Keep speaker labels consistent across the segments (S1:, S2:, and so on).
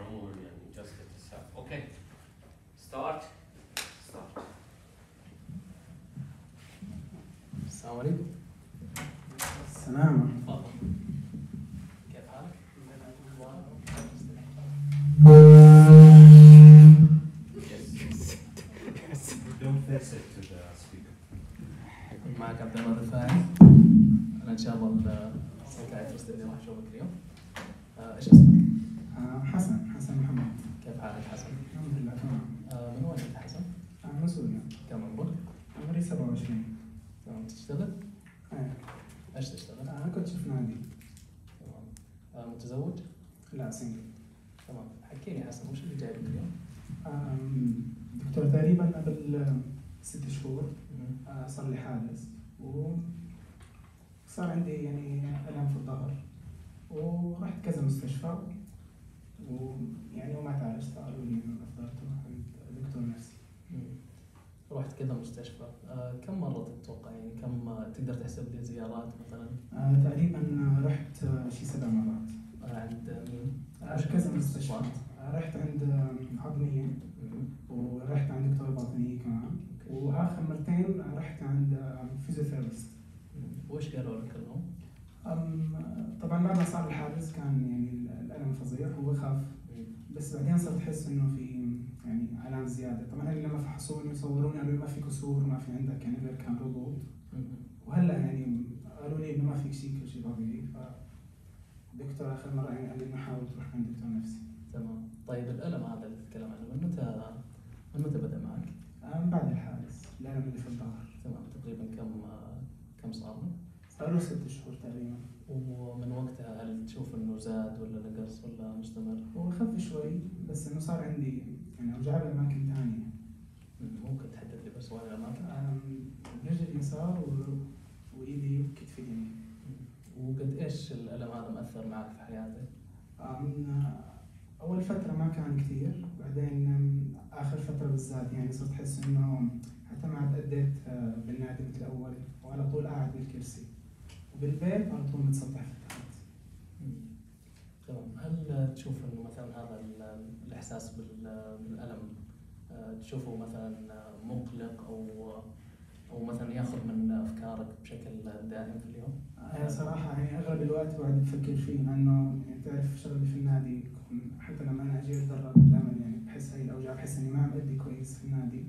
S1: عموما يعني جلسة الساعة. اوكي ستارت.
S2: السلام عليكم.
S3: السلام.
S2: تفضل. كيف حالك؟
S1: Don't face it to the speaker.
S2: حيكون معك عبد الله الدفاعي. أنا إن شاء الله السايكايترست اللي راح أشوفك اليوم. إيش اسمك؟
S3: حسن محمد.
S2: كيف حالك حسن؟
S3: الحمد لله تمام.
S2: من وين أنت حسن؟
S3: من سوريا.
S2: كم عمرك؟
S3: عمري 27.
S2: تمام. تشتغل؟
S3: ايه.
S2: إيش تشتغل؟
S3: أنا كنت في نادي.
S2: تمام. متزوج؟
S3: لا سنجل.
S2: تمام. حكيني حسن وش اللي جايبك اليوم؟
S3: دكتور تقريبا قبل 6 شهور صار لي حادث وصار عندي يعني ألم في الظهر ورحت كذا مستشفى ويعني وما تعالجت، قالوا لي إنه الأفضل تروح عند دكتور نفسي.
S2: رحت كذا مستشفى. كم مرة تتوقع يعني كم تقدر تحسب لي زيارات مثلا؟
S3: تقريبا رحت شي 7 مرات.
S2: عند مين؟
S3: كذا مستشفى. رحت عند عظمية ورحت عند دكتور باطنية كمان، وآخر مرتين رحت عند فيزيوثيرابيست.
S2: وش قالوا لك كلهم؟
S3: طبعا بعد ما صار الحادث كان يعني الألم فظيع وبخاف، بس بعدين صرت أحس إنه في يعني آلام زيادة. طبعا لما فحصوني وصوروني قالوا لي ما في كسور، ما في عندك يعني غير كان ربوط، وهلا يعني قالوا لي إنه ما فيك شيء، كل شيء طبيعي. فالدكتور آخر مرة يعني قال لي إنه حاول تروح عند دكتور نفسي.
S2: تمام. طيب الألم هذا اللي تتكلم عنه من متى بدأ معك؟
S3: بعد الحادث الألم اللي في الظهر.
S2: تمام. تقريبا كم صار له؟
S3: صار له 6 شهور تقريبا.
S2: ومن وقتها هل تشوف إنه زاد ولا نقص ولا مستمر؟
S3: هو خف شوي، بس إنه صار عندي يعني أوجاع بأماكن ثانية.
S2: ممكن تحدد لي بس وين الأماكن؟
S3: رجل اليسار وإيدي وكتفي اليمين.
S2: وقد إيش الألم هذا مأثر معك في حياتك؟
S3: أول فترة ما كان كثير، بعدين آخر فترة بالذات يعني صرت أحس إنه حتى ما عاد أديت بالنادي مثل أول، وعلى طول قاعد بالكرسي، وبالبيت على طول متسطح في التحت.
S2: تمام. هل تشوف إنه مثلا هذا الإحساس بالألم تشوفه مثلا مقلق أو مثلا ياخذ من أفكارك بشكل دائم في اليوم؟
S3: صراحة يعني أغلب الوقت بقعد بفكر فيه، لأنه يعني تعرف شغلي في النادي، حتى لما أنا أجي أتدرب دائما يعني بحس هاي الأوجاع، بحس إني ما عم أدي كويس في النادي.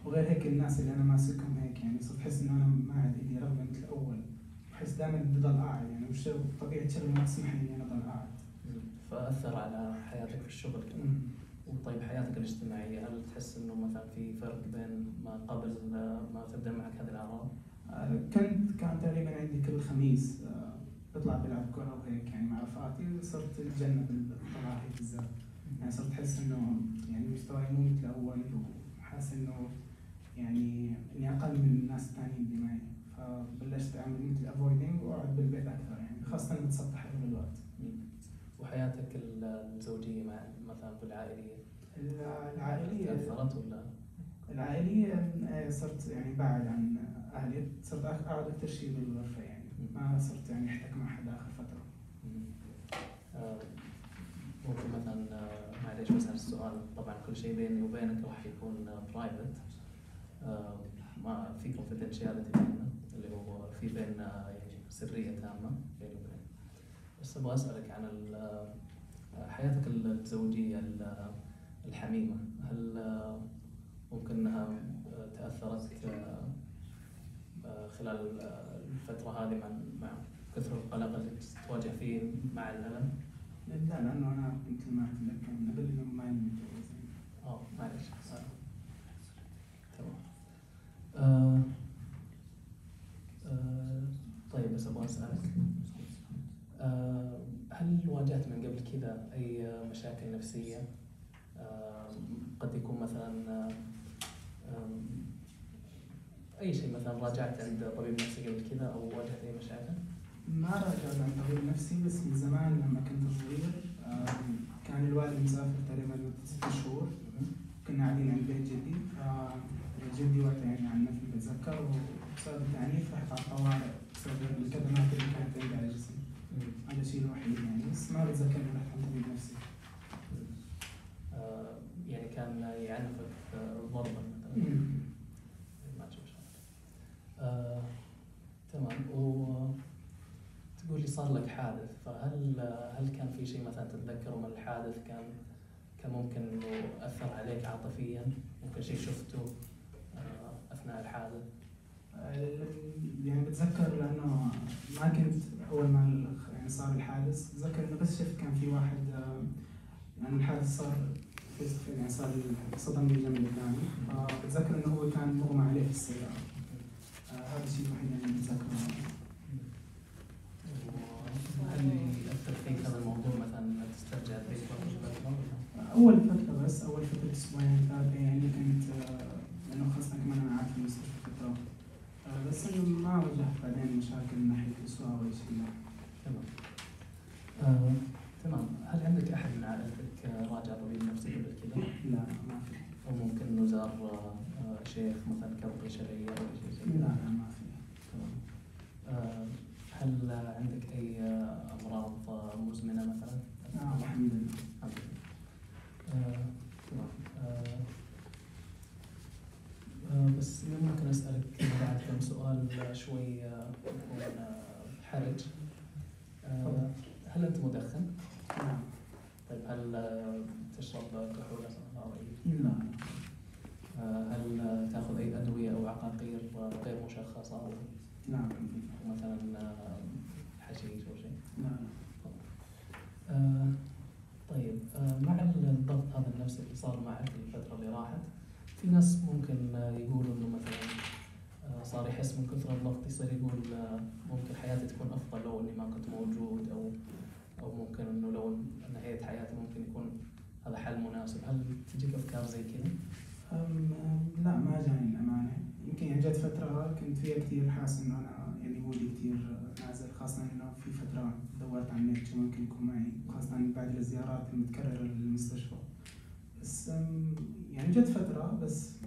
S3: وغير هيك الناس اللي أنا ماسكهم هيك يعني صرت أحس إنه أنا ما عاد إيدي رغبة مثل الأول، بحس دائما بدي ضل قاعد يعني، والشغل طبيعة شغلي ما تسمح لي إني أنا ضل قاعد.
S2: فأثر على حياتك في الشغل كمان. وطيب حياتك الاجتماعية هل تحس إنه مثلا في فرق بين ما قبل ما تبدأ معك هذه الأعراض؟
S3: كان تقريبا عندي كل خميس بطلع بلعب كرة وهيك يعني مع رفقاتي، صرت أتجنب الطلعة هيك بالذات. يعني صرت أحس إنه يعني مستواي مو مثل الأول، وحاسس إنه يعني إني أقل من الناس الثانيين اللي معي، فبلشت أعمل مثل أفويدنج وأقعد بالبيت أكثر يعني، خاصة متسطح أغلب الوقت.
S2: وحياتك الزوجية مثلا بالعائلية؟
S3: العائلية
S2: تأثرت ولا؟
S3: العائلية صرت يعني بعد عن أهلي، صرت أقعد أكثر شيء بالغرفة يعني، ما صرت يعني أحتك مع حدا آخر فترة.
S2: ممكن مثلا معليش بس السؤال، طبعا كل شيء بيني وبينك راح يكون برايفت، ما في confidentiality بيننا اللي هو في بيننا يعني سرية تامة بيني وبينك. بس أبغى أسألك عن حياتك الزوجية الحميمة، هل ممكن أنها تأثرت خلال الفترة هذه مع كثر القلق اللي تواجه فيه مع الألم؟
S3: لا، لأنه أنا مثل ما قلت لك من قبل إنه ما متجوزين.
S2: معلش. تمام. طيب بس أبغى أسألك، هل واجهت من قبل كذا أي مشاكل نفسية؟ قد يكون مثلا أي شيء، مثلا راجعت عند طبيب نفسي قبل كذا أو واجهت أي مشاكل؟
S3: ما راجعت عند طبيب نفسي، بس من زمان لما كنت صغير كان الوالد مسافر تقريبا 6 شهور، كنا قاعدين عند بيت جدي، فجدي وقتها يعني عن نفسي بتذكر، وبسبب التعنيف رحت على الطوارئ بسبب الكدمات اللي كانت عندي على جسمي. هذا الشيء الوحيد يعني، بس ما بتذكر إني رحت عند طبيب نفسي.
S2: هل كان في شيء مثلا تتذكره من الحادث كان ممكن انه اثر عليك عاطفيا؟ ممكن شيء شفته اثناء الحادث؟
S3: يعني بتذكر لانه ما كنت اول ما يعني صار الحادث، بتذكر انه بس شفت كان في واحد يعني الحادث صار يعني صار صدم بالجنب الثاني، فبتذكر انه هو كان مغمى عليه في السياره. هذا الشيء الوحيد اللي بتذكره.
S2: هل يأثر فيك هذا الموضوع مثلا تسترجع الذكرى؟
S3: اول فتره بس، اول فتره اسبوعين ثلاثه يعني كنت لانه خاصه كمان انا قاعد في المستشفى فتره، بس انه ما واجهت بعدين مشاكل من ناحيه الاسواق او شيء.
S2: تمام. تمام. هل عندك احد من عائلتك راجع طبيب نفسي قبل كذا؟
S3: لا ما في.
S2: او ممكن انه زار شيخ مثلا كربي شرعيه او شيء زي كذا؟
S3: لا ما في.
S2: تمام. هل عندك اي امراض مزمنه مثلا؟
S3: الحمد لله.
S2: الحمد لله. تمام. بس ممكن اسالك بعد كم سؤال شوي يكون حرج. هل انت مدخن؟
S3: نعم.
S2: طيب هل تشرب كحول او اي؟
S3: لا.
S2: هل تاخذ اي ادويه او عقاقير غير مشخصه او
S3: نعم.
S2: مثلا حشيش او شيء؟
S3: لا.
S2: طيب مع الضغط هذا النفسي اللي صار معك الفتره اللي راحت، في ناس ممكن يقولوا انه مثلا صار يحس من كثر الضغط يصير يقول ممكن حياتي تكون افضل لو اني ما كنت موجود، او ممكن انه لو نهيت حياتي ممكن يكون هذا حل مناسب. هل تجيك افكار زي كذا؟
S3: لا ما جاني الامانه. يمكن يعني جت فتره كنت فيها كثير حاسس انه انا يعني مودي كثير نازل، خاصه انه في فتره دورت على النت شو ممكن يكون معي، خاصه بعد الزيارات المتكرره للمستشفى. بس يعني جت فتره بس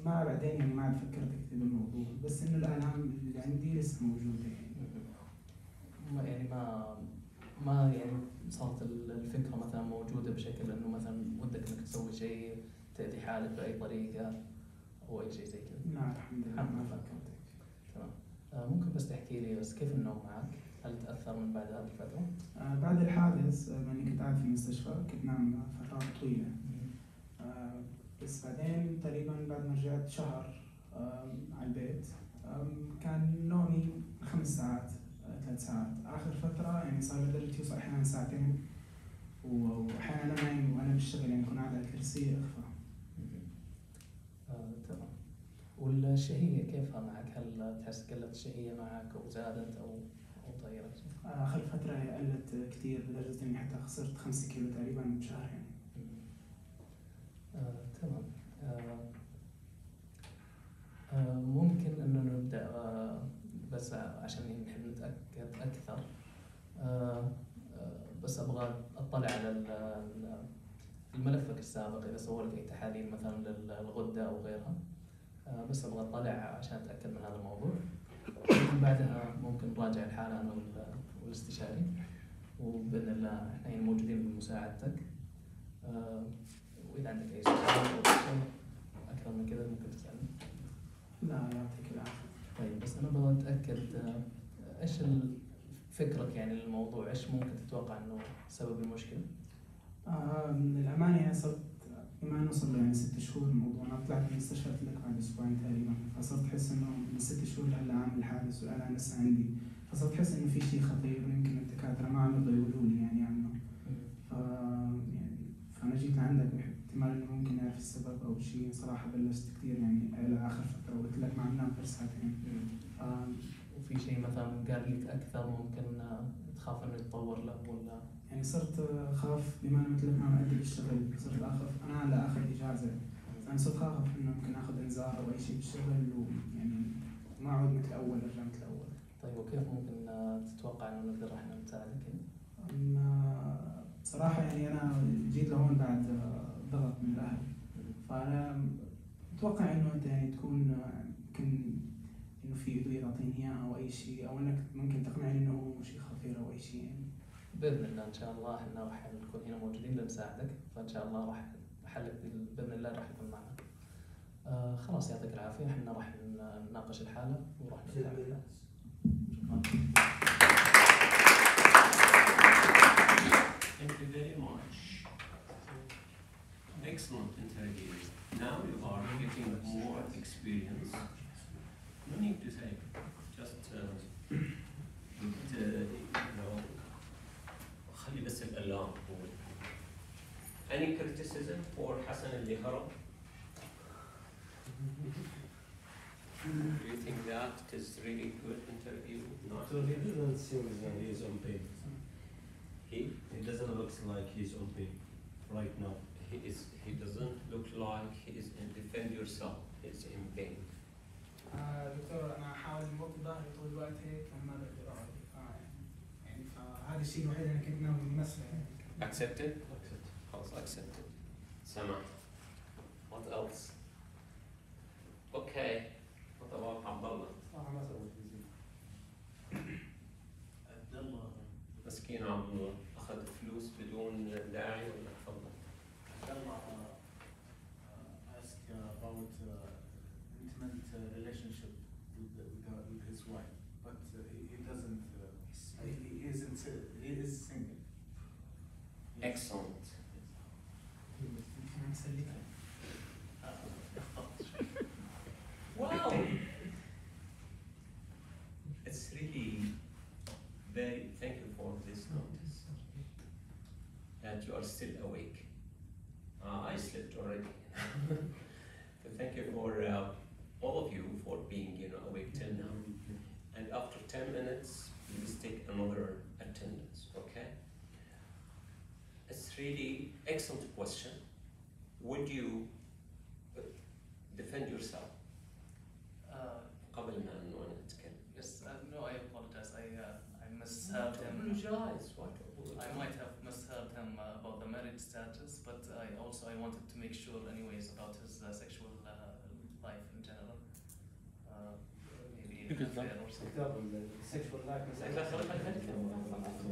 S3: ما بعدين يعني ما عاد فكرت كثير بالموضوع، بس انه الالام اللي عندي لسه موجوده يعني.
S2: يعني ما يعني صارت الفكره مثلا موجوده بشكل انه مثلا ودك انك تسوي شيء تأذي حالك باي طريقه او اي شيء زي كذا؟
S3: لا الحمد لله ما فكرت.
S2: تمام. ممكن بس تحكي لي بس كيف النوم معك؟ هل تاثر من بعد هذه الفتره؟
S3: بعد الحادث لما كنت قاعد في المستشفى كنت نام فترات طويله. بس بعدين تقريبا بعد ما رجعت شهر على البيت كان نومي 5 ساعات 3 ساعات. آخر فترة يعني صار لدرجة يوصل أحيانا ساعتين، وأحيانا أنا نايم وأنا بالشغل يعني أكون قاعد على الكرسي أخفى.
S2: تمام. والشهية كيفها معك؟ هل تحس قلت الشهية معك أو زادت أو تغيرت؟
S3: آخر فترة قلت كثير لدرجة إني حتى خسرت 5 كيلو تقريبا بشهر يعني.
S2: تمام. ممكن إنه نبدأ بس عشان نحب نتأكد أكثر. بس أبغى أطلع على ملفك السابق إذا سووا لك أي تحاليل مثلا للغدة أو غيرها. بس أبغى أطلع عشان أتأكد من هذا الموضوع. بعدها ممكن نراجع الحالة أنا والاستشاري، وبإذن الله إحنا يعني موجودين بمساعدتك. وإذا عندك أي سؤال أو شيء أكثر من كذا ممكن تسألني.
S3: لا يعطيك العافية.
S2: طيب بس أنا أبغى أتأكد إيش فكرك يعني للموضوع؟ إيش ممكن تتوقع إنه سبب المشكلة؟
S3: للأمانة يعني صرت بما إنه صار يعني 6 شهور الموضوع. أنا طلعت من المستشفى لك بعد أسبوعين تقريبا، فصرت أحس إنه من 6 شهور لهلا عامل الحادث والآلام لسه عندي، فصرت أحس إنه في شيء خطير ويمكن الدكاترة ما عم يرضوا يقولوا لي يعني عنه. فأنا جيت لعندك احتمال إنه ممكن نعرف السبب أو شيء. صراحة بلشت كثير يعني على آخر فترة وقلت لك ما عم نام غير ساعتين.
S2: وفي شيء مثلا قال لك أكثر ممكن تخاف إنه يتطور له ولا؟
S3: يعني صرت أخاف بما إنه مثل ما أؤدي بالشغل، صرت أخاف أنا على آخر إجازة، أنا صرت أخاف إنه ممكن آخذ إنذار أو أي شيء بالشغل ويعني ما أعود مثل أول أرجع مثل أول.
S2: طيب وكيف ممكن تتوقع إنه نقدر إحنا نساعدك؟
S3: صراحة يعني أنا جيت لهون بعد ضغط من الأهل، فأنا أتوقع إنه أنت يعني تكون يمكن إنه في أدوية تعطيني إياها أو أي شيء، أو إنك ممكن تقنعني إنه هو شيء خطير أو أي شيء يعني.
S2: بإذن الله إن شاء الله إحنا راح نكون هنا موجودين لنساعدك، فإن شاء الله راح حلك بإذن الله راح يكون معنا. خلاص يعطيك العافية، إحنا راح نناقش الحالة وراح نتابع. شكرا.
S1: Allah. Any criticism for Hassan اللي هرب? Do you think that it is really good interview? Not.
S4: So he doesn't seem that he's on pain.
S1: He
S4: doesn't look like he's on pain right now.
S1: he doesn't look like he is in defend yourself. He's in pain.
S3: دكتور انا احاول امط ظهري طول الوقت هيك ما بقدر اقعد يعني فهذا الشيء الوحيد اللي كنت ناوي امثله يعني.
S1: Accepted? خلاص accepted. سمع. What else? Okay. What about عبد الله؟
S4: صراحة ما سويت زين.
S5: عبد الله
S1: مسكين عبد الله أخذ فلوس بدون داعي ولا تفضل؟
S5: عبد الله asked about intimate relationship with his wife, but he doesn't. He is single.
S1: Excellent. Wow. It's really very, thank you for this notice. That you are still awake. I slept already. So thank you for all of you for being awake till now. And after 10 minutes, please take another attendance, okay? It's really excellent question. Would you defend yourself? قبل ما نتكلم.
S2: Yes, no, I apologize. I misheard him.
S1: Apologize. What?
S2: I might have misheard him about the marriage status, but I wanted to make sure anyways about his sexual life in general. Maybe an affair or something.
S4: كتاب sexual life.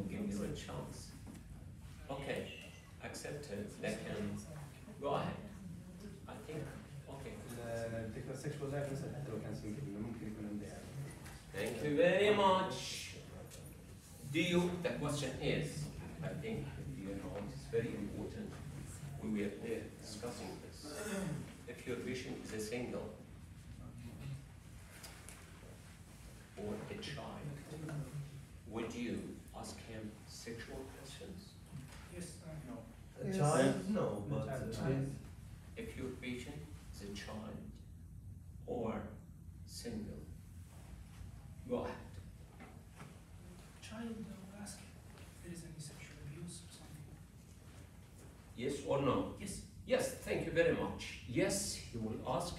S1: Give you a chance. Okay, accepted. لكن go ahead. I think okay.
S4: الدكتور sexual life مثلا حتى لو كان سنجل ممكن يكون عنده يعني.
S1: Thank you very much. The question is, I think, it's very important. We were there discussing this. If your patient is a single or a child, would you ask him sexual questions?
S3: Yes, no.
S4: A child? No, but
S1: If your patient is a child or single, go ahead.
S3: Child will ask if there is any sexual abuse or something.
S1: Yes or no?
S3: Yes.
S1: Yes, thank you very much. Yes, he will ask,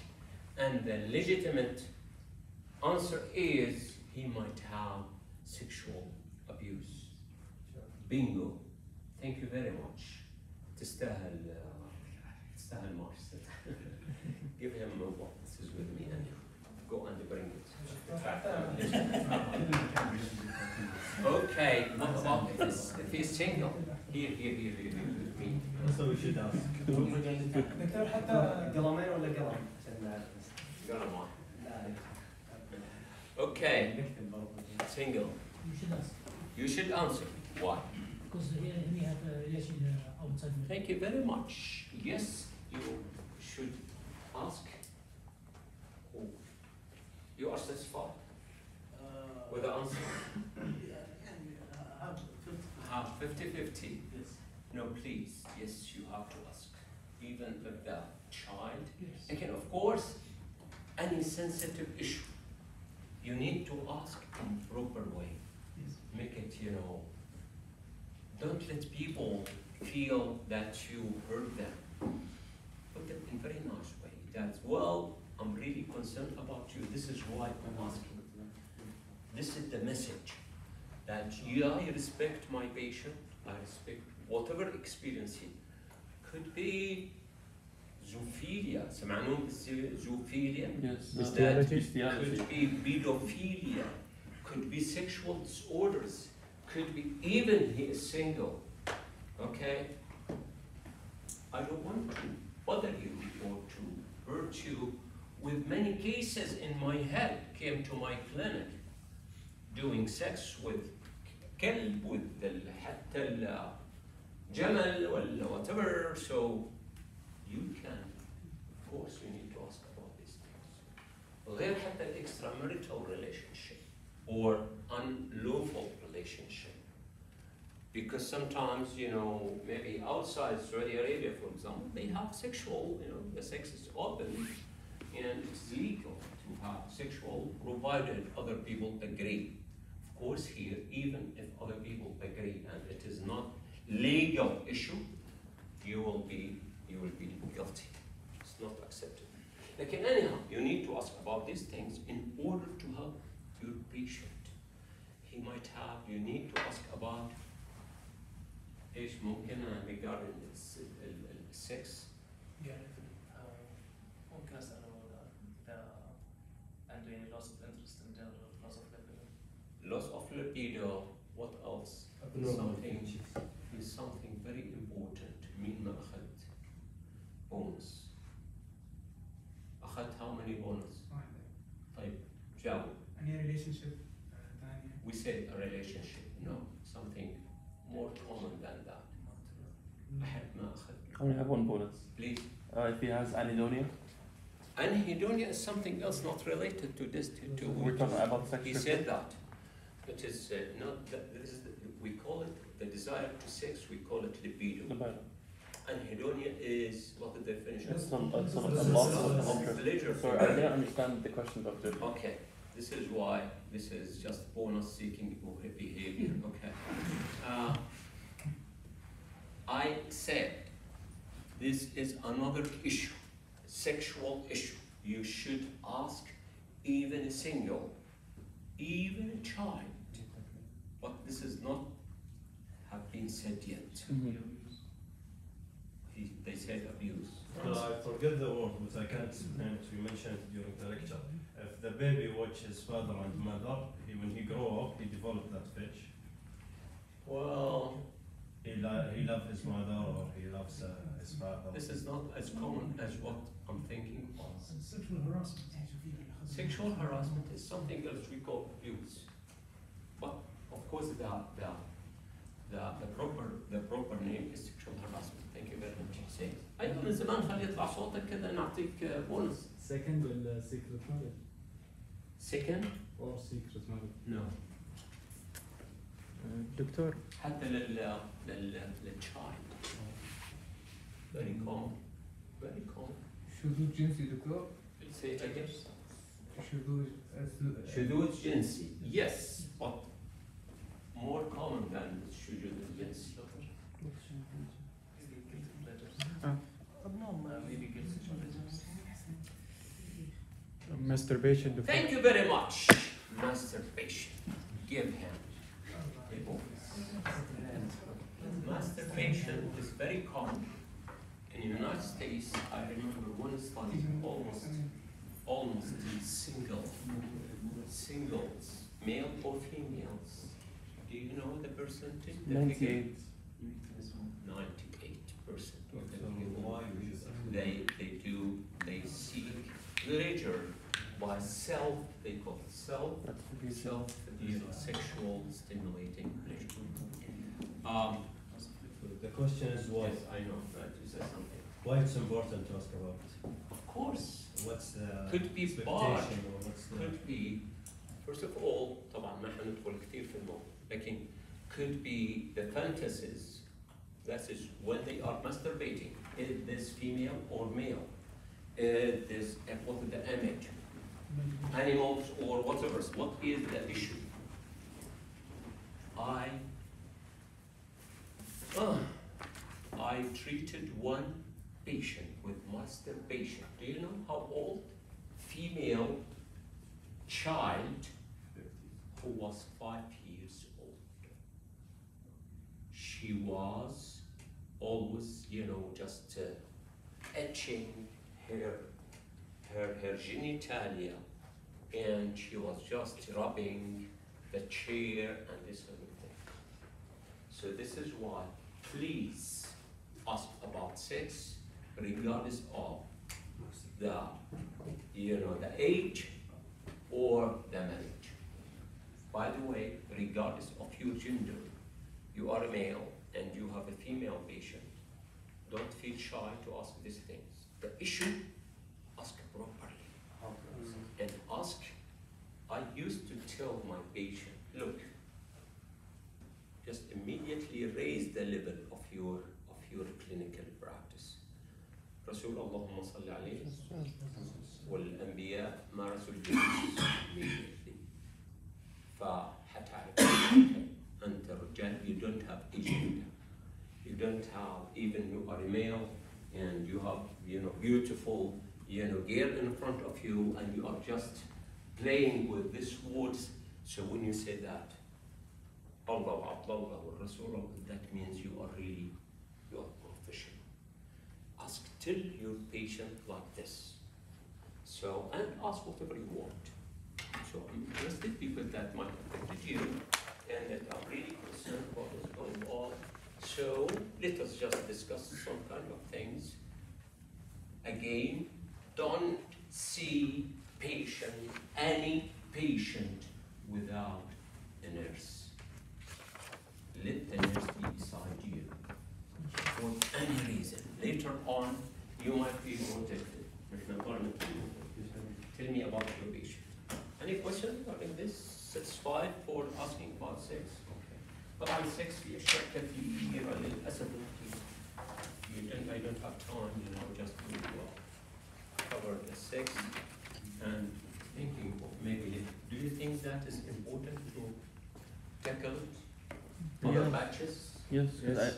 S1: and the legitimate answer is he might have sexual abuse. Bingo. Thank you very much. تستاهل Mars. Give him what this is with me and go and bring it. Okay, what about if he's single? Here with me.
S4: So we should ask.
S3: دكتور حتى
S4: قلمين ولا قلم عشان نعرف.
S1: Grandma.
S4: لا.
S1: Okay,
S4: نكتب برضه.
S1: single.
S6: You should ask,
S1: You should answer. Why?
S6: because he have a relation outside.
S1: Thank you very much. Yes, you should ask. Who? You are satisfied with the answer?
S5: Have 50.
S1: 50-50.
S5: Yes.
S1: No, please. Yes, you have to ask. Even with the child.
S6: Yes.
S1: Again, of course, any sensitive issue, you need to ask in proper way.
S6: Yes.
S1: Make it, don't let people feel that you hurt them. Put it in a very nice way. That, well, I'm really concerned about you. This is why I'm asking. This is the message. That yeah, I respect my patient. I respect whatever experience he could be zoophilia. سمعنون zoophilia?
S7: Yes.
S1: That could be pedophilia. Could be sexual disorders. Could be even he is single. Okay? I don't want to bother you or to hurt you with many cases in my head came to my clinic doing sex with كلب, with حتى الجمل ولا whatever. So you can, of course, you need to ask about these things. غير حتى extramarital relationship or unlawful relationship. Because sometimes, you know, maybe outside Saudi Arabia, for example, they have sexual, you know, the sex is open and it's legal to have sexual, provided other people agree. Of course here, even if other people agree and it is not legal issue, you will be guilty. It's not accepted. Like anyhow, you need to ask about these things in order to help your patient. He might have, you need to ask about ايش ممكن regarding السكس.
S2: يعني ممكن أسأله إذا عنده يعني loss of interest in general, loss of libido.
S1: Loss of libido, what else? Something very important. مين ما أخذت bonus. أخذت how many bonus? طيب جاوب.
S3: Any relationship ثانية.
S1: We said a relationship. No, something more common than that. أحد ما أخذ.
S7: I only have one bonus.
S1: Please.
S7: If he has anhedonia.
S1: Anhedonia is something else not related to this.
S7: We're talking about sex.
S1: He said that. It is not that. We call it the desire to sex. We call it libido. Anhedonia is what the definition?
S7: It's a loss of
S1: pleasure.
S7: Sorry, I didn't understand the question, Doctor.
S1: Okay, this is why this is just bonus seeking behavior. Okay. I said this is another issue, sexual issue. You should ask even a single, even a child. But this is not have been said yet. They said abuse.
S8: I forget the word, but I can't explain it. We mentioned it during the lecture. If the baby watches father and mother, when he grow up, he develop that fetish.
S1: Well,
S8: he loves his mother or he loves his father.
S1: This is not as common as what I'm thinking of.
S6: Sexual harassment.
S1: Sexual harassment is something else we call abuse. But of course the proper name is sexual harassment. Thank you very much. أيضا من زمان خلي يطلع صوتك كذا نعطيك بونس.
S9: Second ولا secret marriage?
S1: Second?
S9: Or secret marriage?
S1: No.
S7: دكتور.
S1: حتى للchild. Very common. Very common.
S9: شذوذ جنسي دكتور؟
S1: Say it again.
S9: شذوذ
S1: جنسي. Yes, but more common than شذوذ الجنسي.
S9: Masturbation.
S1: Thank you very much. Masturbation. Give him a bonus. Masturbation is very common. In the United States, I remember one study almost singles, male or females. Do you know the percentage?
S7: 98.
S1: 98% of the people. They seek pleasure by they call it sexual stimulating pleasure.
S8: The question is why.
S1: Yes, I know, right, you said something.
S8: Why it's important to ask about it?
S1: Of course.
S8: What's the
S1: could be barred.
S8: expectation or what's the...
S1: Could be, first of all, طبعا ما حندخل كثير في الموضوع, لكن could be the fantasies, that is when they are masturbating, is this female or male? Is this, what is the image? Animals or whatever, what is the issue? I treated one patient with masturbation. Do you know how old? Female child who was 5 years old. She was always, just etching her genitalia, and she was just rubbing the chair and this sort of thing. So this is why, please ask about sex, regardless of the age or the marriage. By the way, regardless of your gender, you are a male and you have a female patient, don't feel shy to ask these things. The issue, ask properly. And ask, I used to tell my patient, look, just immediately raise the level of your clinical practice. رسول اللهم صل عليه والأنبياء مارسوا الجنس immediately. فحتعرف أنت رجال, you don't have agenda. You don't have, even you are a male and you have, beautiful, girl in front of you and you are just playing with these words. So when you say that, Allah wa Abdullah wa Rasulullah, that means you are professional. Tell your patient like this. So, and ask whatever you want. So I'm interested people that might affect you and that are really concerned about what's going on. So let us just discuss some kind of things. Again, don't see any patient without a nurse. Let the nurse be beside you for any reason. Later on, you might be protected. Tell me about your patient. Any questions regarding this? Satisfied for asking about sex? Okay. طبعا sex في أشياء كثيرة للأسف I don't have time, just to cover the sex and thinking of maybe. Do you think that is important to tackle other batches?
S7: Yes,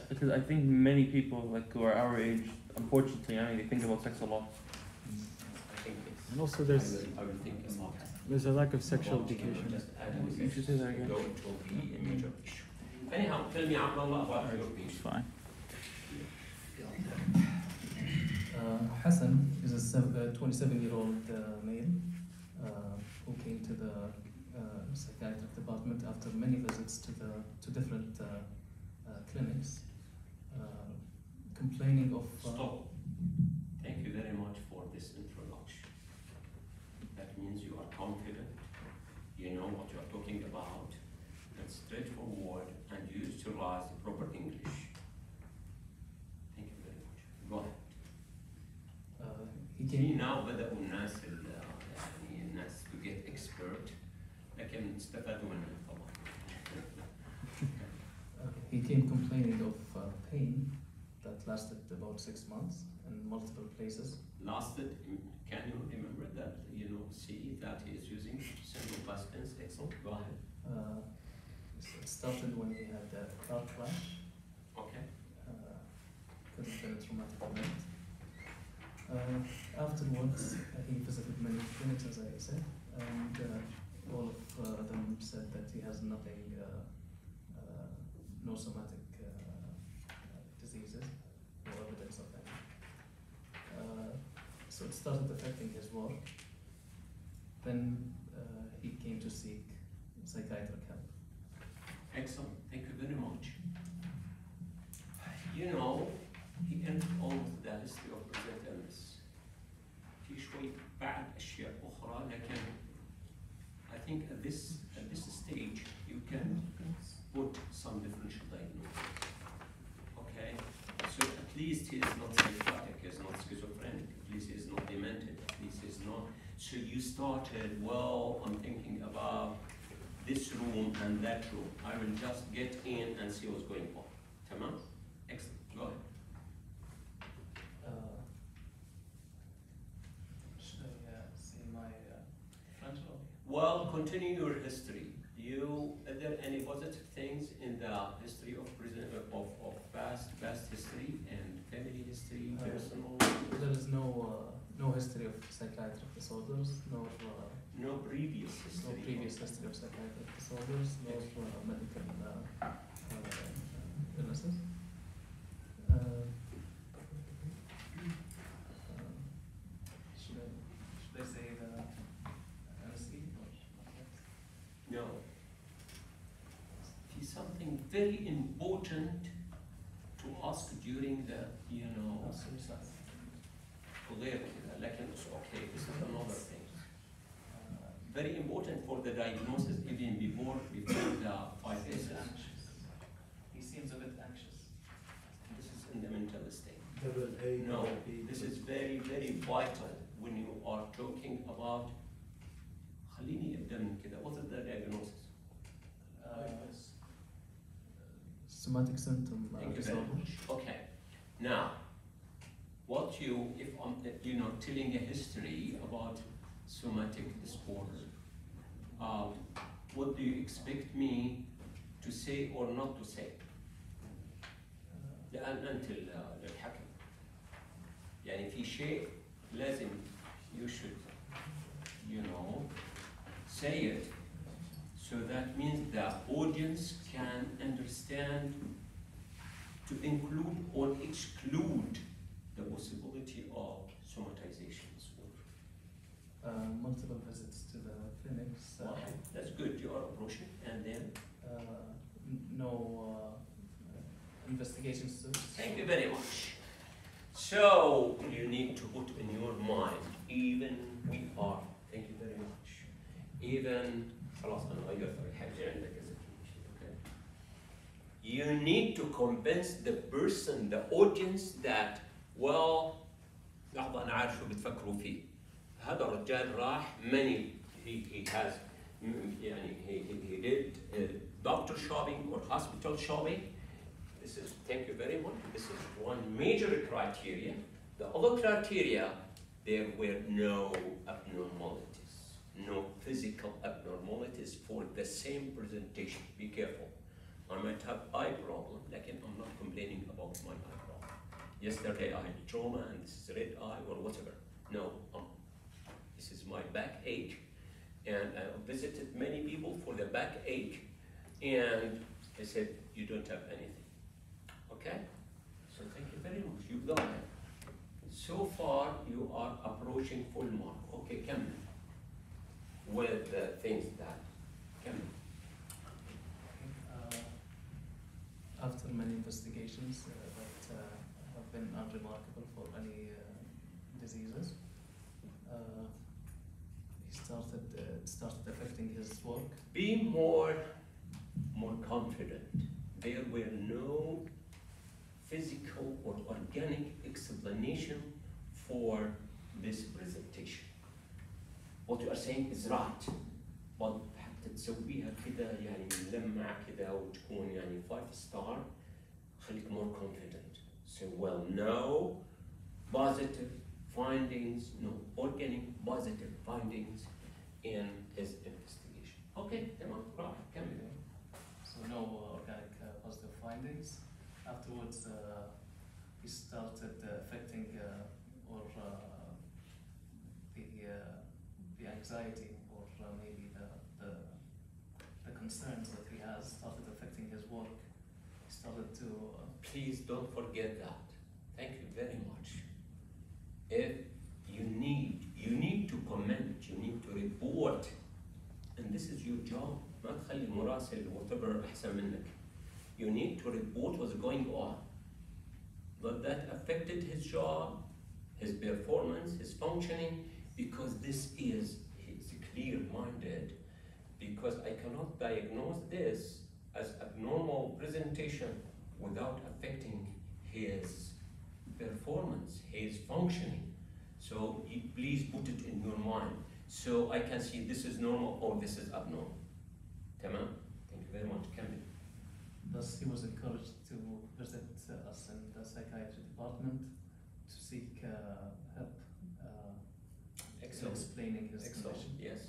S7: because I think many people like who are our age, unfortunately, they think about sex a lot.
S1: I think it's.
S9: And also
S1: I will think about it.
S9: there's a lack of sexual education.
S1: Just add
S7: You should say that again.
S1: Though it will be a major issue. Anyhow, tell me Abdullah about your
S9: It's
S1: patient.
S9: fine.
S2: Hassan is a 27-year-old male who came to the psychiatric department after many visits to different clinics, complaining of.
S1: Stop. Thank you very much for this introduction. That means you are confident, you know what you are talking about, and straightforward, and you utilize the proper English. Thank you very much. Go ahead.
S2: He
S1: في
S2: came.
S1: now بدأوا الناس الناس to get expert لكن استفادوا منها طبعا.
S2: He came complaining of pain that lasted about 6 months in multiple places.
S1: Lasted, can you remember that, see that he is using simple past tense? Excellent, go ahead.
S2: It started when he had a car crash.
S1: Okay.
S2: Could have been a traumatic event. Afterwards, he visited many clinics, as I said, and all of them said that he has nothing, no somatic diseases or evidence of them. So it started affecting his work. Then he came to seek psychiatric help.
S1: Excellent, thank you very much. He entered almost the history of present illness. في شوي بعد أشياء أخرى لكن I think at this stage you can put some differential diagnosis. Okay, so at least he is not psychotic, he is not schizophrenic, at least he is not demented, at least he is not. So you started, well, I'm thinking about this room and that room. I will just get in and see what's going on. Tamam? Excellent, go ahead.
S2: Should I say my French or?
S1: Well, continue your history. Are there any positive things in the history of past history and family history, personal?
S2: There is no history of psychiatric disorders,
S1: No previous
S2: no
S1: history.
S2: previous history of psychiatric disorders, no medical illnesses. Should I say the MSc or
S1: No. It's something very important to ask during the, غير كده, لكن it's okay, this is another thing. Very important for the diagnosis even before the 5 S's.
S2: He seems a bit anxious.
S1: This is in the mental state.
S5: Double A.
S1: No, this is very, very vital when you are talking about. خليني أبدأ من كده. What is the diagnosis?
S2: somatic symptom
S1: Thank you very
S2: disorder.
S1: much. Okay. Now, what you, if I'm, telling a history about somatic disorder, what do you expect me to say or not to say? until للحكم. يعني في شيء لازم you should, say it, so that means the audience can understand to include or exclude the possibility of somatization disorder.
S2: Multiple visits to the clinics.
S1: That's good, you are approaching, and then?
S2: No investigations.
S1: Thank you very much. So, you need to put in your mind, even we are, thank you very much, even, خلاص أنا غيرت الحاجة عندك okay? You need to convince the person, the audience that, well, لحظة أنا عارف شو بتفكروا فيه. هذا الرجال راح he has, he did doctor shopping or hospital shopping. This is, thank you very much, this is one major criteria. The other criteria, there were no abnormalities, no physical abnormalities for the same presentation. Be careful. I might have eye problem, like I'm not complaining about my eye problem. Yesterday I had trauma and this is red eye or whatever. No, this is my backache. And I visited many people for the backache, and I said, you don't have anything. Okay? So thank you very much. You've done it. So far, you are approaching full mark. Okay, come with the things that come.
S2: After many investigations that have been unremarkable for any diseases, it started affecting his work.
S1: Be more confident. There were no physical or organic explanation for this presentation. What you are saying is right, but حتى تسويها كده يعني ملمع كده وتكون يعني 5 star خليك more confident. So well, no positive findings, no organic positive findings in his investigation. Okay, تمام راح كمل.
S2: So no organic positive findings. Afterwards, he started affecting the anxiety or maybe the concerns that he has started affecting his work. He started to.
S1: Please don't forget that. Thank you very much. If you need to comment, you need to report, and this is your job. ما تخلي مراسل whatever أحسن منك. You need to report what's going on. But that affected his job, his performance, his functioning, because he's clear-minded, because I cannot diagnose this as abnormal presentation without affecting his performance, his functioning. So please put it in your mind. So I can see this is normal or this is abnormal. Tamam? Thank you very much. Kamil.
S2: Thus, he was encouraged to visit us in the psychiatry department to seek help in explaining his condition.
S1: Yes.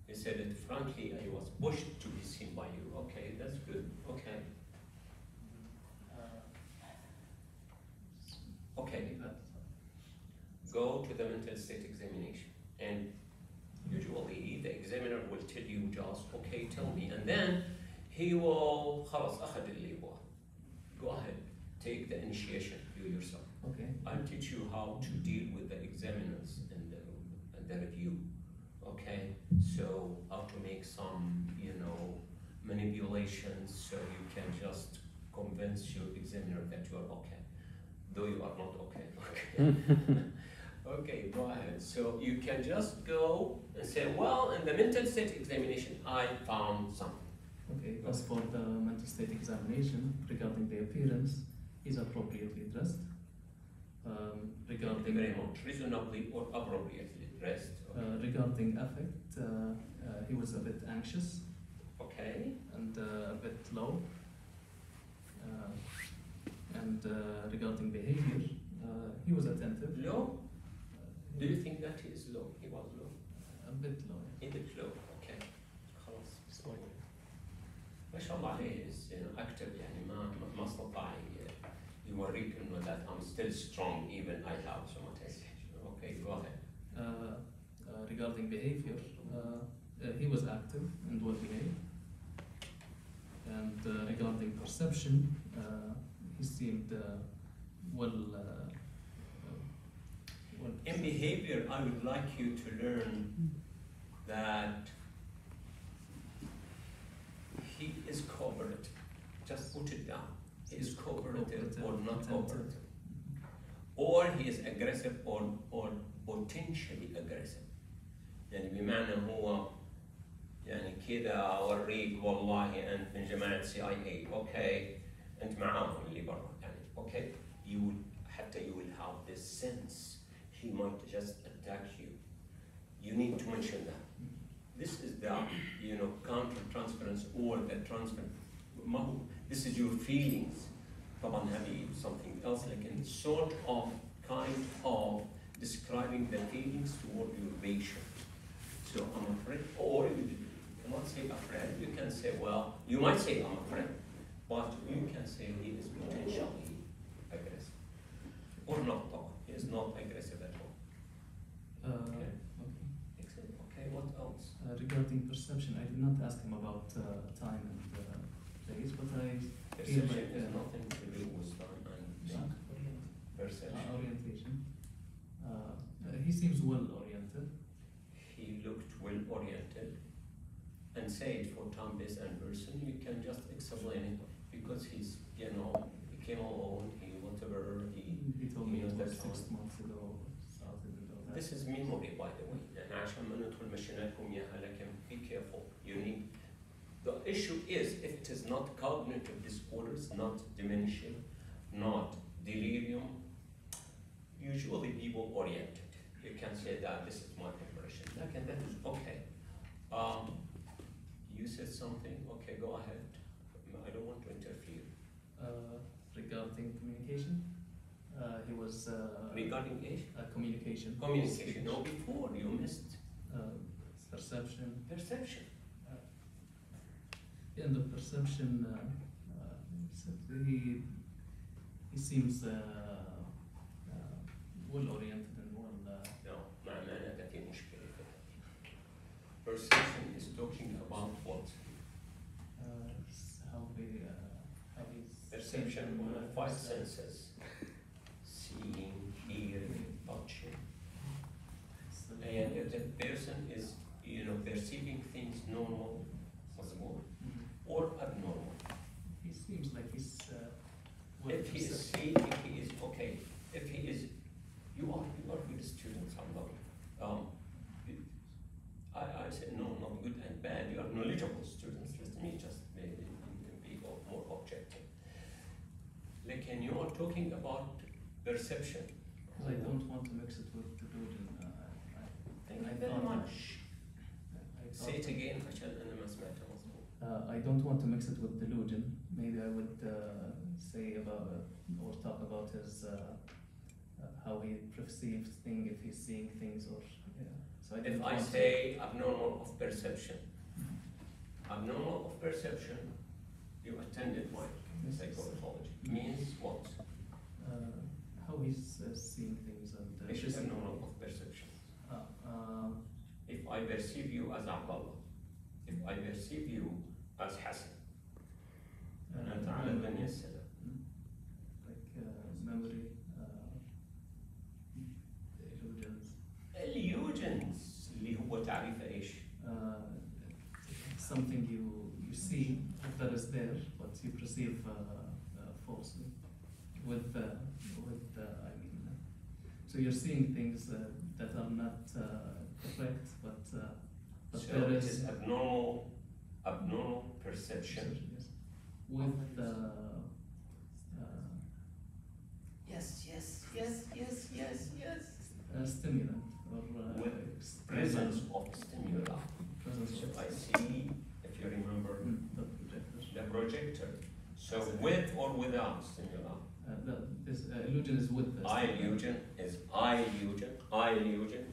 S1: He said it frankly, I was pushed to be seen by you. Okay, that's good. Okay. Okay. Go to the mental state examination, and usually the examiner will tell you just, okay, tell me, and then he will خلاص أخذ اللي هو. Go ahead, take the initiation, you yourself.
S2: Okay.
S1: I'll teach you how to deal with the examiners and the review. Okay, so how to make some, manipulations so you can just convince your examiner that you are okay, though you are not okay. Okay. Okay, go ahead. So you can just go and say, well, in the mental state examination, I found something.
S2: Okay, as for the mental state examination, regarding the appearance, he's appropriately dressed.
S1: Regarding very much, reasonably or appropriately dressed. Okay.
S2: Regarding affect, he was a bit anxious.
S1: Okay.
S2: And a bit low. And regarding behavior, he was attentive.
S1: Low? Do you think that he is low? He was low?
S2: A bit low.
S1: A bit low, okay. خلاص. ما شاء الله عليه is active يعني ما استطاع يوريك إنه that I'm still strong even I have so much. Okay, go ahead.
S2: Regarding behavior, he was active and well behaved. And regarding perception, he seemed well.
S1: In behavior, I would like you to learn that he is cooperative. Just put it down. He is cooperative or not cooperative. Or he is aggressive or potentially aggressive. يعني بمعنى هو يعني كذا أوريك والله أنت من جماعة CIA. Okay. أنت معاهم اللي برا يعني. Okay. You will حتى you will have this sense. He might just attack you. You need to mention that. This is the, counter-transference or the transfer. This is your feelings. طبعا هذه something else, like in sort of, kind of describing the feelings toward your patient. So I'm afraid, or you cannot say afraid. You can say, well, you might say I'm afraid, but you can say he is potentially aggressive, or not. He is not aggressive at all. Okay. Excellent. Okay. What else?
S2: Regarding perception, I did not ask him about time and place, but I feel
S1: Perception
S2: like
S1: has nothing to do with time and perception.
S2: Orientation. He seems well oriented.
S1: He looked well oriented, and say it for time-based and person. You can just explain it because he's, he came alone.
S2: He told me it was 6 months ago. Started and all that.
S1: This is memory, by the way. يعني عشان ما ندخل مشيناكم إياها, لكن be careful. You need. The issue is if it is not cognitive disorders, not dementia, not delirium. Usually people oriented. You can say that this is my impression. Like, that is okay. You said something. Okay, go ahead. I don't want to interfere.
S2: Regarding communication, he was
S1: Regarding age?
S2: communication.
S1: Communication. No, before you missed.
S2: Perception.
S1: Perception.
S2: In the perception, he seems well oriented and well.
S1: No, معناها that في مشكلة. Perception is talking about what?
S2: How he's
S1: Perception of 5 senses. Seeing, hearing, touching. And if the person is, perceiving things normal, possible, or abnormal.
S2: He seems like he's.
S1: If he is okay. If he is, you are good students. I'm not. I said no, not good and bad. You are knowledgeable students. Let me just be more objective. Like, and you are talking about perception.
S2: I don't want to mix it with delusion.
S1: Thank you very much. Say it again, عشان أنا ما سمعته مظبوط.
S2: I don't want to mix it with delusion. Maybe I would say about or talk about his how he perceives things, if he's seeing things, or So
S1: If I say abnormal of perception, abnormal of perception, you attended my psychology. Means what?
S2: How he's seeing things and.
S1: Which is abnormal of perception. If I perceive you as Abdullah, if I perceive you as Hassan, أنت على الدنيا السلام.
S2: Like memory,
S1: illusions اللي هو تعريف إيش؟
S2: something you see that is there, but you perceive falsely. I mean, so you're seeing things that are not correct, but
S1: So
S2: there
S1: it
S2: is
S1: is abnormal perception.
S2: yes. With stimulant or
S1: With presence of stimuli.
S2: presence
S1: So
S2: of
S1: I see, if you remember,
S2: the projector.
S1: the projector. So with or without stimuli?
S2: This illusion is with the
S1: I
S2: stimuli.
S1: illusion is I illusion. I illusion.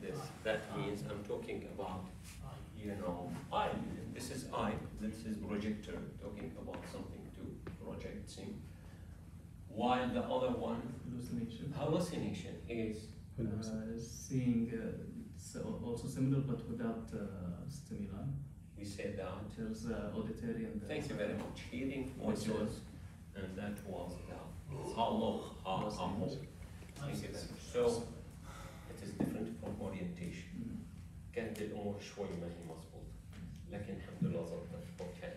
S1: That means I'm talking about, you know, I illusion. This is I. This is projector talking about something to project. See? While the other one, hallucination is
S2: seeing so also similar but without stimuli.
S1: we said that.
S2: There's auditory and
S1: Thank you very much. Hearing voices, and that was the hollow. Thank you very much. So it is different from orientation. كانت الأمور شوي ما هي مظبوطة، لكن الحمد لله ظبطت. Okay.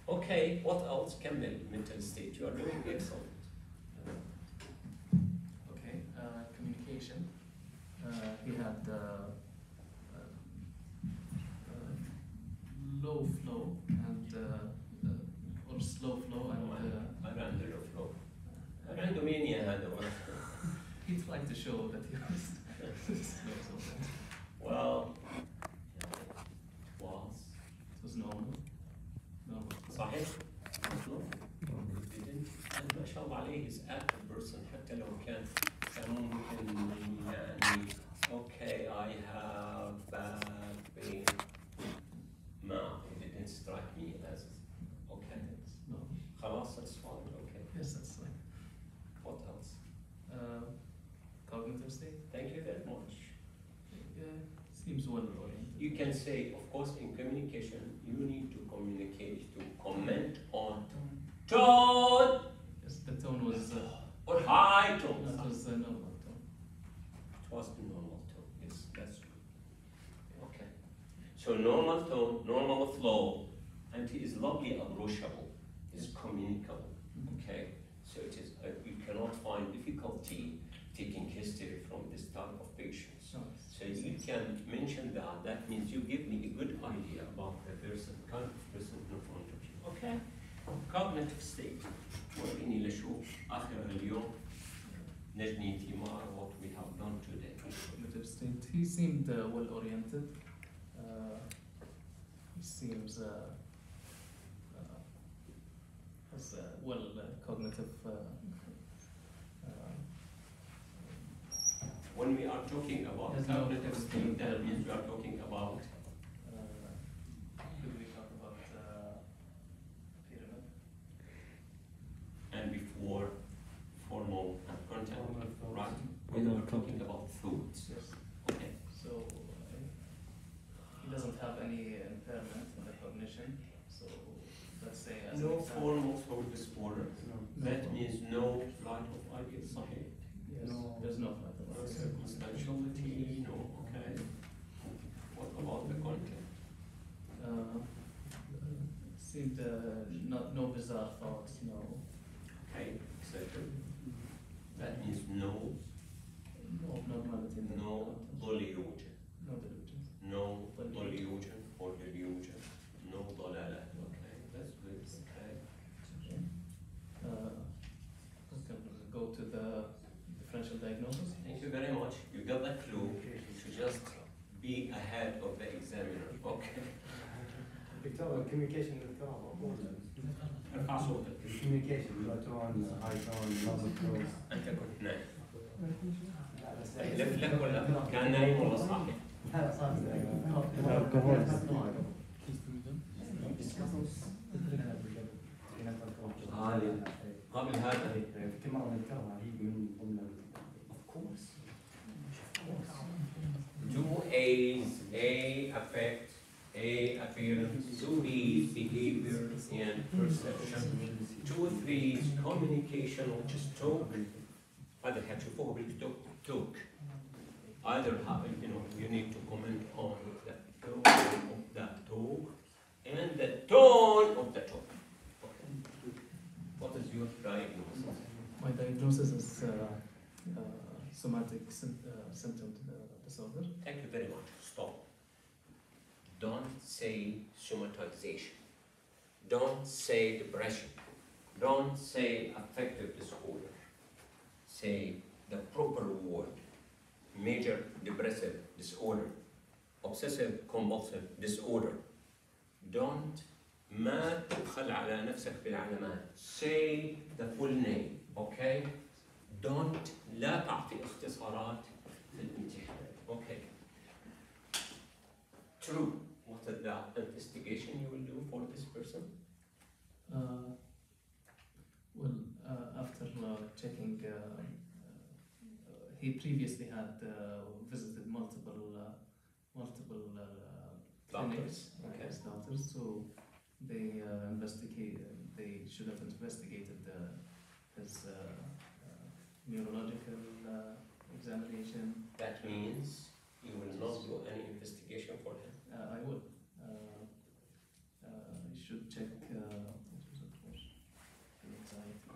S1: Okay. What else? كمل mental state. You are doing excellent.
S2: Okay. Communication. He had low flow and or slow flow and
S1: أنا عنده low flow. أنا عنده مانيا هذا.
S2: he tried to show that he was slow sometimes.
S1: Well,
S2: It was normal.
S1: صحيح؟ ما شاء الله عليه is active person حتى لو كان ممكن يعني okay I have bad pain ما it didn't strike me as okay
S2: No.
S1: خلاص that's fine okay.
S2: Yes, that's right.
S1: What else?
S2: Cognitive state.
S1: Thank you very much.
S2: Yeah, seems well oriented.
S1: You can say, of course, in communication, you need to communicate, to comment on tone
S2: Yes, the tone was
S1: or high tone.
S2: that was a normal tone.
S1: It was the normal tone. Yes, that's true. Okay. So normal tone, normal flow, and he is lovely, approachable, is communicable. Okay. So it is. You cannot find difficulty taking history from this type of patients. So you can mention that. That means you give me a good idea about the person, kind of person in front of you. Okay. Cognitive state. وإني لشوف آخر اليوم نجني ثمار what we have done today.
S2: Cognitive state. He seemed well oriented. He seems has well cognitive.
S1: When we are talking about
S2: Yes, no,
S1: cognitive
S2: it's
S1: state, that
S2: the-
S1: means we are talking about
S2: Could we talk about pyramid?
S1: and before formal content, right? We
S9: Formal
S1: are talking
S9: content.
S1: about thoughts.
S2: Yes.
S1: Okay.
S2: So he doesn't have any impairment in the cognition. So let's say as
S1: No
S2: an example.
S1: formal thought disorder.
S2: No.
S1: That means no flight of ideas. صحيح.
S2: Yes. There's no flight of
S1: No
S2: ideas.
S1: circumstantiality, no, okay. What about the content?
S2: Seemed no bizarre thoughts, no
S1: Okay, etc. That means no
S2: abnormality in the
S1: No
S2: content.
S1: delusion.
S2: No delusions.
S1: No delusion or delusion. No ضلالة. Okay, that's good. Okay.
S2: We can go to the differential diagnosis.
S1: Thank you very much. You got the clue. To just be ahead of the examiner. Okay.
S4: دكتور communication دكتور مو
S1: ارفع صوتك.
S4: communication low tone high tone low tone
S1: أنت كنت نايم. لف لك ولا كان نايم ولا صاحي؟
S4: لا صار
S1: قبل هذا.
S4: كل مرة نذكرها هي من ضمن
S1: Of course. Two A's, A affect, A appearance, two B's, behavior and perception, two Three's communication which is talk. هذا حتشوفوه بالتوك. Either you need to comment on the tone of the talk and the tone of the talk. Okay. What is your diagnosis?
S2: My diagnosis is somatic symptom disorder.
S1: Thank you very much. Stop. Don't say somatization. Don't say depression. Don't say affective disorder. Say the proper word. Major depressive disorder. Obsessive compulsive disorder. Don't ما تبخل على نفسك بالعلامات. Say the full name, okay? Don't لا تعطي اختصارات في الامتحان. Okay. True. What is the investigation you will do for this person?
S2: After checking, he previously had visited multiple clinics,
S1: Okay.
S2: his doctors, so they should have investigated his neurological examination.
S1: That means you will not do any investigation for him.
S2: I would. I should check. What was it? Anxiety.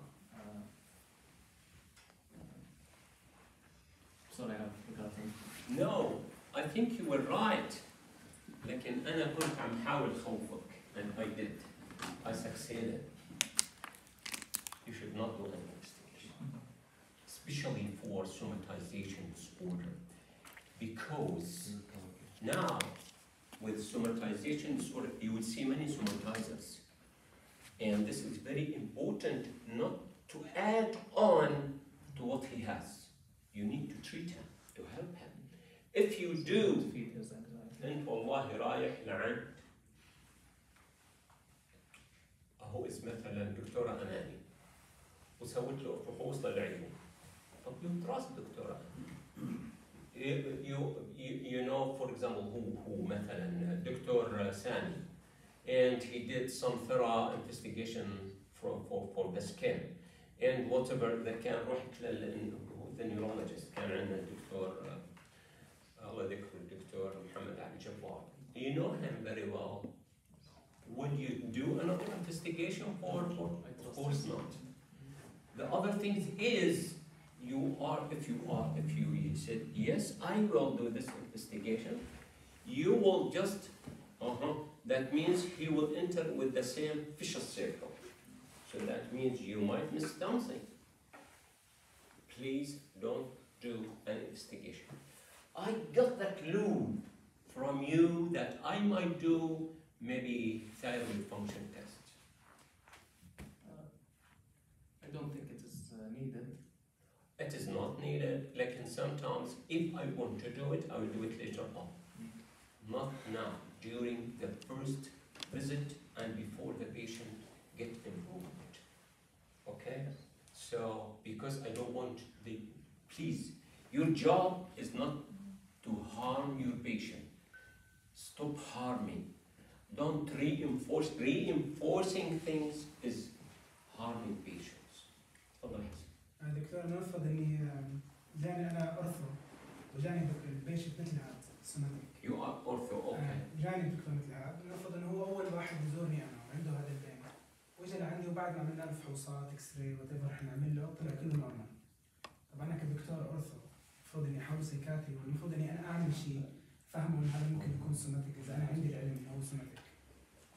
S2: Sorry, I've forgotten.
S1: No, I think you were right. لكن أنا كنت عم حاول خوفك, and I did. I succeeded. You should not do any investigation, especially for somatization disorder, because now with somatization disorder you will see many somatizers, and this is very important not to add on to what he has. You need to treat him, to help him. If you do,
S2: Defeat his anxiety.
S1: أنت والله رايح لعند هو مثلا دكتورة أماني وسوت له فحوص للعيون. طب يدرس دكتورة you know, for example, who مثلا دكتور سامي, and he did some thorough investigation for the skin, and whatever that كان رحت the neurologist, كان عندنا الدكتور الله يذكره الدكتور محمد علي جبار. You know him very well. Would you do another investigation for? Of course not. The other thing is, if you said yes, I will do this investigation, you will just that means he will enter with the same vicious circle. So that means you might miss something. Please don't do an investigation. I got the clue from you that I might do maybe thyroid function test.
S2: I don't think it is needed.
S1: It is not needed. Like sometimes, if I want to do it, I will do it later on. Not now, during the first visit and before the patient get improved. Okay? So, because I don't want please, your job is not to harm your patient. Stop harming. Don't reinforce. Reinforcing things is harming patients. Allah.
S3: دكتور نرفض اني جاني انا اورثو وجاني البيشنت مثل هذا سوماتيك.
S1: You are ortho, okay.
S3: جاني دكتور مثل هذا، نرفض انه هو اول واحد يزورني انا وعنده هذا البين. واجى لعندي وبعد ما عملنا له فحوصات اكس راي وات ايفر احنا نعمل له طلع كله نورمال. طبعا انا كدكتور اورثو المفروض اني احاول سايكاتري والمفروض اني انا اعمل شيء فهمه انه هذا ممكن يكون سوماتيك اذا انا عندي العلم انه هو سوماتيك.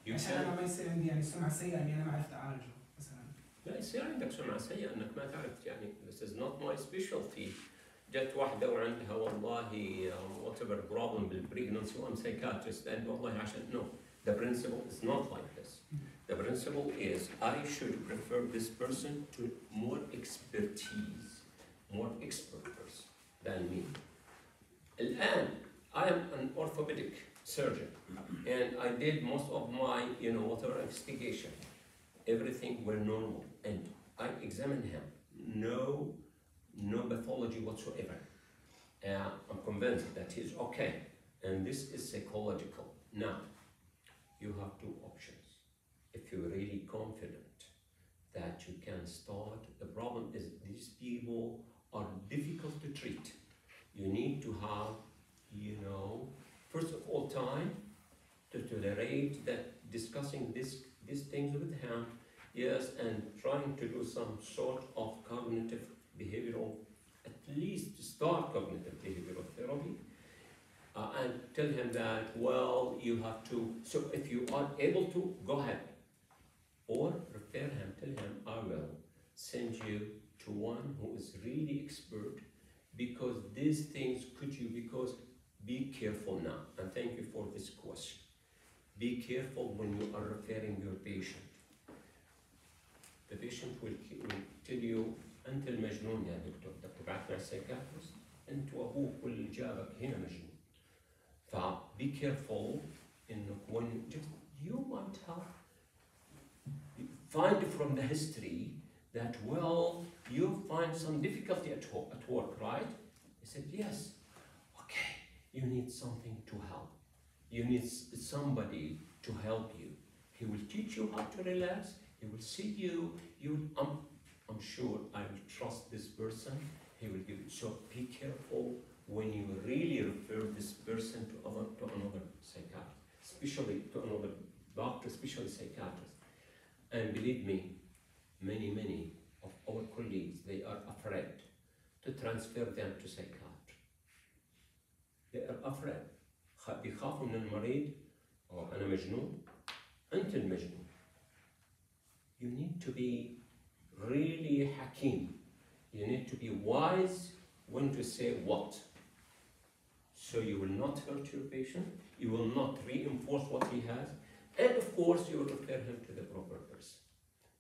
S3: عشان انا ما يصير عندي يعني سمعه سيئه اني انا ما عرفت اعالجه مثلا.
S1: لا يصير عندك سمعة سيئة انك ما تعرف يعني this is not my specialty. جت واحدة وعندها والله whatever problem بالpregnancy وأنا psychiatrist and والله عشان no. The principle is not like this. The principle is I should prefer this person to more expertise, more expert person than me. الآن I am an orthopedic surgeon and I did most of my whatever investigation. Everything were normal and I examined him. No pathology whatsoever. I'm convinced that he's okay. And this is psychological. Now, you have two options. If you're really confident that you can start, the problem is these people are difficult to treat. You need to have, first of all, time to tolerate that discussing these things with him, yes, and trying to do some sort of cognitive behavioral, at least start cognitive behavioral therapy, and tell him that, well, you have to, so if you are able to, go ahead. Or refer him, tell him, I will send you to one who is really expert, because these things could you, because be careful now, and thank you for this question. be careful when you are referring your patient. The patient will tell you أنت المجنون يا دكتور، أنت بتبعت مع psychiatrist، أنت وأبوك واللي جابك هنا مجنون. Be careful in when just you might have find from the history that well you find some difficulty at work, right? He said yes. Okay, you need something to help. You need somebody to help you. He will teach you how to relax. He will see you. I'm sure I will trust this person. He will give you. So be careful when you really refer this person to another psychiatrist, especially to another doctor, especially psychiatrist. And believe me, many of our colleagues, they are afraid to transfer them to psychiatry. They are afraid. بيخافوا من المريض أو أنا مجنون، أنت المجنون. You need to be really hakim. You need to be wise when to say what. So you will not hurt your patient, you will not reinforce what he has, and of course you will refer him to the proper person.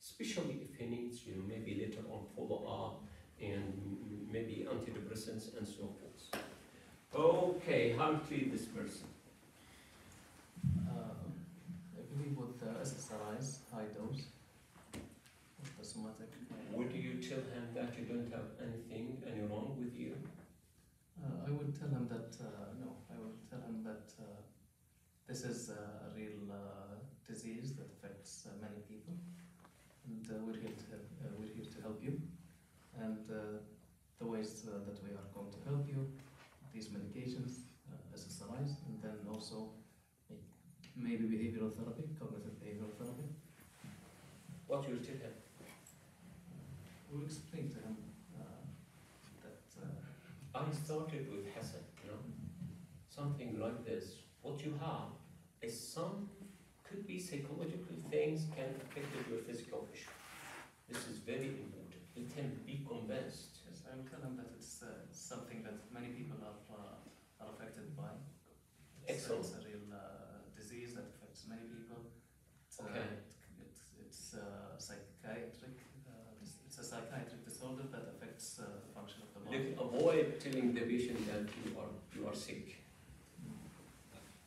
S1: Especially if he needs, maybe later on follow-up and maybe antidepressants and so forth. Okay, how to treat this person?
S2: I believe with SSRIs, high dose, with the somatic.
S1: Would you tell him that you don't have any wrong with you?
S2: I would tell him that, no, I would tell him that this is a real disease that affects many people, and we're here to help you, and the ways that we are going to help you, these medications, SSRIs, and then also maybe behavioral therapy, cognitive behavioral therapy.
S1: What you will tell him?
S2: We'll explain to him that
S1: I started with Hassan, something like this. What you have is could be psychological things can affect your physical issue. This is very important. Let him be convinced.
S2: yes, I will tell him that it's something that many people are affected by.
S1: Excellent.
S2: It's a real disease that affects many people. It's,
S1: Okay.
S2: It's psychiatric. It's a psychiatric disorder that affects the function of the body.
S1: Look, avoid telling the patient that you are sick.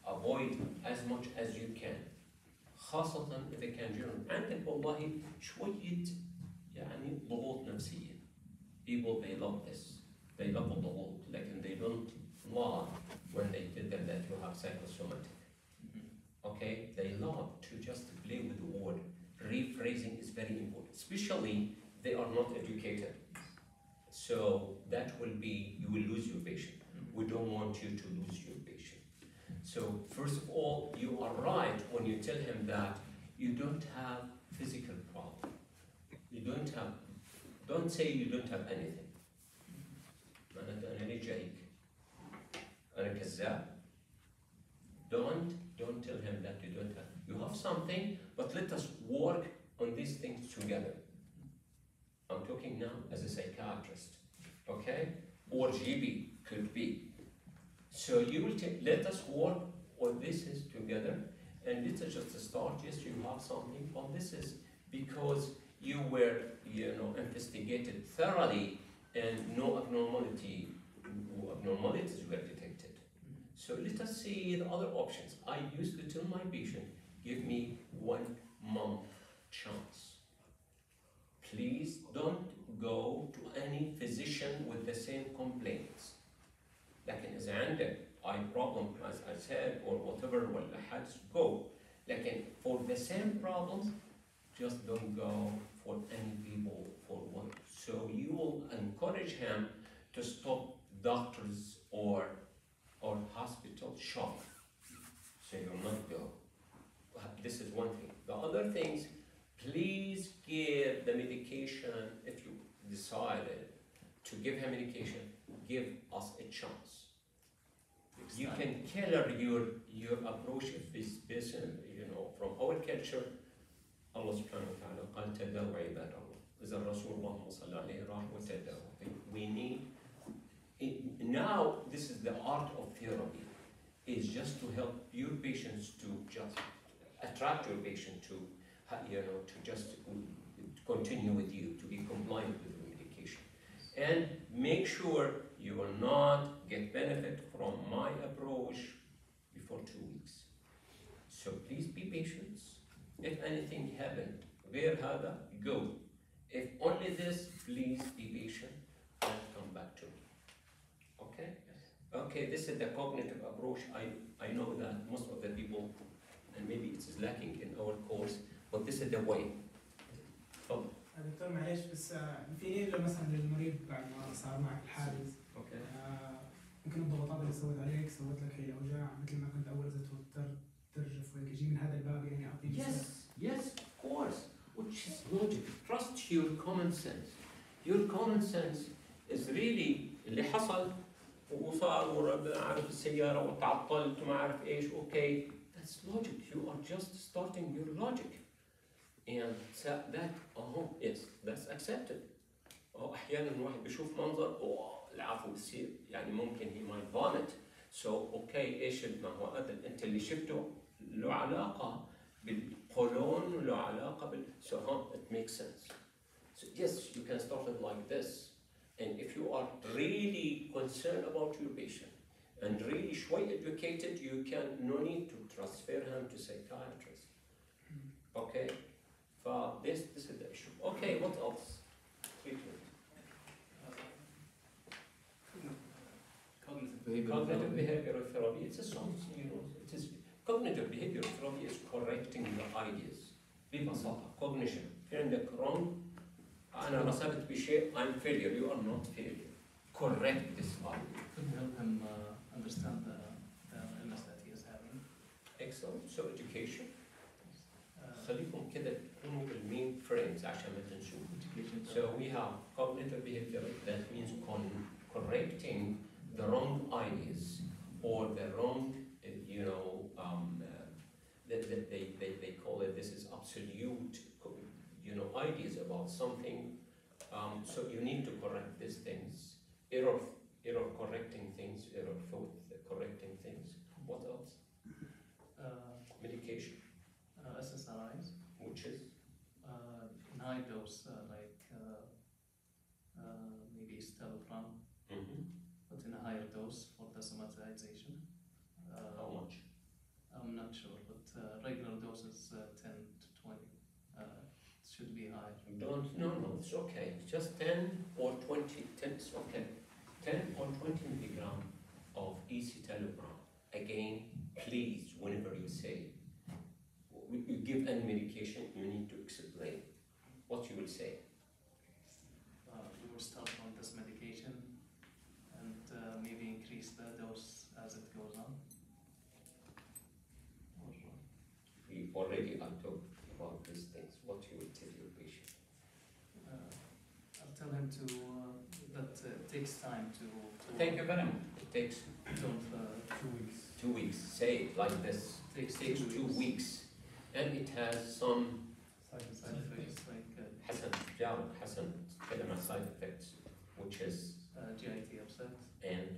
S1: Avoid as much as you can. خاصة إذا كان جرم عندك والله شوية يعني ضغوط نفسية. People they love this. They love الضغوط, لكن they don't love when they tell them that you have psychosomatic. Okay, they love to just play with the word. Rephrasing is very important, especially they are not educated. So that will be, you will lose your patient. We don't want you to lose your patient. So first of all, you are right when you tell him that you don't have physical problem. You don't say you don't have anything. أنا ليه جايك؟ أنا كذاب. Don't tell him that you don't have. You have something, but let us work on these things together. I'm talking now as a psychiatrist, okay? Or GB could be. So you will let us work on this together, and this is just a start. Yes, you have something, but this is because you were, investigated thoroughly, and no abnormalities were detected. So let us see the other options. I used to tell my patient, give me 1 month chance. Please don't go to any physician with the same complaints. لكن إذا عندك eye problem, as I said, or whatever, ولا حدث, go. لكن for the same problems, just don't go for any people for one. So you will encourage him to stop doctors or hospital shop. So you'll not go. This is one thing. The other things, please give the medication. If you decided to give him medication, give us a chance. You can tailor your approach if this person, from our culture. Allah subhanahu wa ta'ala قال تداووا عباد الله. إذا الرسول اللهم صل عليه راح وتداووا. We need now. This is the art of therapy. Is just to help your patients to just attract your patient to, to just continue with you, to be compliant with the medication. And make sure you will not get benefit from my approach before 2 weeks. So please be patient. If anything happened, غير هذا, go. If only this, please be patient and come back to me. Okay? Okay, this is the cognitive approach. I know that most of the people, and maybe it's lacking in our course, but this is the way. Oh.
S3: دكتور معلش بس فيني لو مثلا للمريض بعد ما صار معك الحادث
S1: Okay.
S3: ممكن الضغوطات اللي سوت عليك سوت لك هي الاوجاع مثل ما كنت اول اذا توترت ترجف وهيك يجي من هذا الباب يعني اعطيك
S1: Yes, of course, which is logic. Trust your common sense. Your common sense is really اللي حصل وصار وربنا عارف السيارة وتعطلت وما عارف ايش, okay, that's logic. You are just starting your logic. And that, yes, that's accepted. أحيانا الواحد بيشوف منظر, العفو بصير, يعني ممكن he might vomit. So, okay, ايش ما هو هذا انت اللي شفته له علاقة بالقولون وله علاقة so it makes sense. So yes, you can start it like this. And if you are really concerned about your patient and really شوي educated, you can no need to transfer him to psychiatrist. Okay? This is the issue. Okay, what else? Treatment. Cognitive behavioral therapy. It's a soft, it is cognitive behavioral therapy is correcting the ideas. ببساطة, cognition. في عندك wrong, أنا رسبت بشيء, I'm failure. You are not failure. Correct this idea.
S2: Could help him understand the illness that he is having.
S1: Excellent. So education. خليكم كده تكونوا بالمين frames عشان ما تنسوا. So we have cognitive behavioral, that means correcting the wrong ideas or the wrong, they call it, this is absolute, ideas about something. So you need to correct these things. Error correcting things, error thought correcting things. What else? Medication.
S2: SSRIs,
S1: which is
S2: in high dose, maybe Stelopram, but in a higher dose for the somatization.
S1: How much?
S2: I'm not sure, but regular dose is 10 to 20. Should be higher.
S1: No, it's okay. Just 10 or 20, 10 is okay. 10 or 20 milligram of escitalopram. Again, please, whenever you say, you give any medication, you need to explain what you will say.
S2: We will start on this medication and maybe increase the dose as it goes on.
S1: We already talked about these things. What you will tell your patient?
S2: I'll tell him to that it takes time to.
S1: Thank you very much. It takes
S2: 2 weeks.
S1: 2 weeks. Say it like this. It takes 2 weeks. And it has some
S2: side effects like
S1: Hassan, side effects, which is
S2: GIT upset
S1: and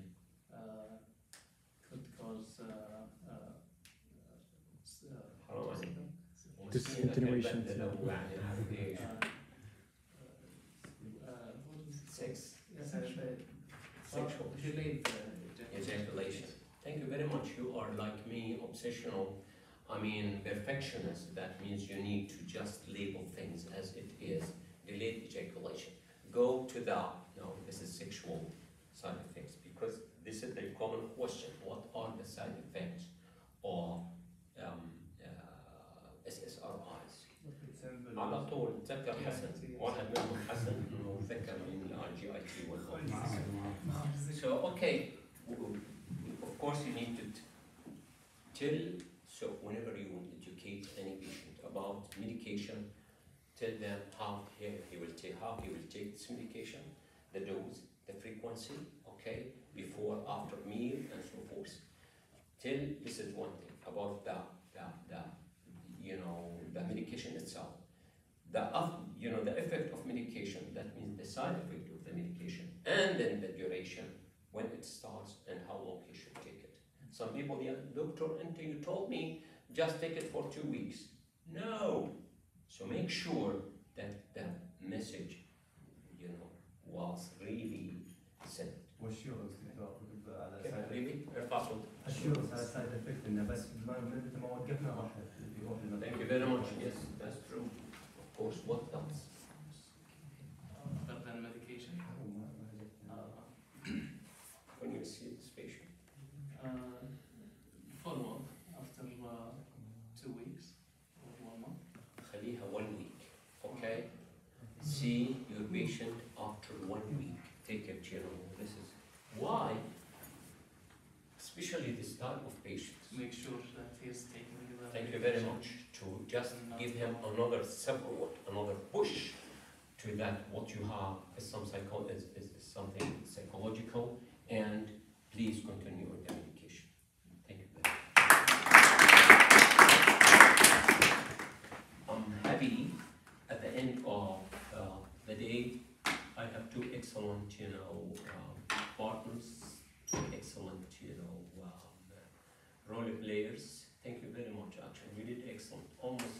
S2: could cause
S9: discontinuation.
S1: Sexual
S2: delayed
S1: ejaculation. Thank you very much. You are like me, obsessional. Perfectionist. That means you need to just label things as it is. Delayed ejaculation. Go to this is sexual side effects, because this is the common question. What are the side effects of SSRIs? على طول تذكر حسن, واحد منهم حسن انه ذكر من GIT So okay, of course you need to tell. So whenever you educate any patient about medication, tell them how he will take this medication, the dose, the frequency, okay, before, after meal, and so forth. This is one thing about the medication itself. The effect of medication, that means the side effect of the medication, and then the duration, when it starts and how long he should take it. Some people, doctor, you told me just take it for 2 weeks. No. So make sure that the message, was really sent.
S4: والشورنس دكتور على
S1: كيف
S4: سايد
S1: حبيبي؟ ارفع صوتك.
S4: الشورنس على سايد افكت انه بس متى ما وقفنا راح يروح
S1: Thank you very much. Yes, that's true. Of course, what else?
S2: Other than medication.
S1: When you see this patient?
S2: Follow up after 2 weeks or 1 month.
S1: خليها 1 week, okay? See your patient after 1 week. Take a general. This is why, especially this type of patients.
S2: Make sure that he is taking the
S1: Thank you very much. To just give him another support, another push to that what you have is is something psychological, and please continue with the medication. Thank you very much. I'm happy at the end of the day. I have 2 excellent, partners, 2 excellent, role players. Thank you very much. Actually, you did excellent. Almost